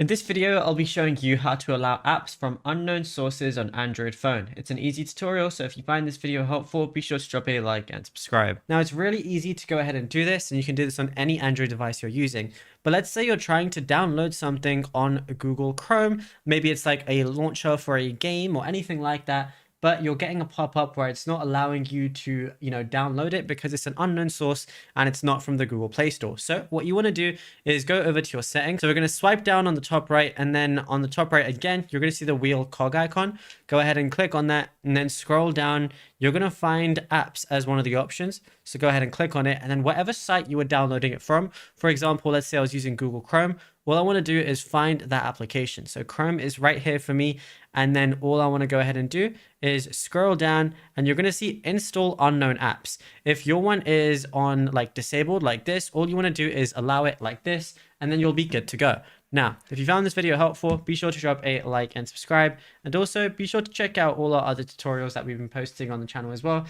In this video, I'll be showing you how to allow apps from unknown sources on Android phone. It's an easy tutorial, so if you find this video helpful, be sure to drop a like and subscribe. Now, it's really easy to go ahead and do this, and you can do this on any Android device you're using. But let's say you're trying to download something on Google Chrome. Maybe it's like a launcher for a game or anything like that, but you're getting a pop-up where it's not allowing you to, download it because it's an unknown source and it's not from the Google Play Store. So what you want to do is go over to your settings. So we're going to swipe down on the top right, and then on the top right again, you're going to see the wheel cog icon. Go ahead and click on that and then scroll down. You're going to find apps as one of the options. So go ahead and click on it, and then whatever site you were downloading it from, for example, let's say I was using Google Chrome. All I want to do is find that application. So Chrome is right here for me. And then all I want to go ahead and do is scroll down, and you're going to see install unknown apps. If your one is on like disabled like this, all you want to do is allow it like this, and then you'll be good to go. Now, if you found this video helpful, be sure to drop a like and subscribe. And also be sure to check out all our other tutorials that we've been posting on the channel as well.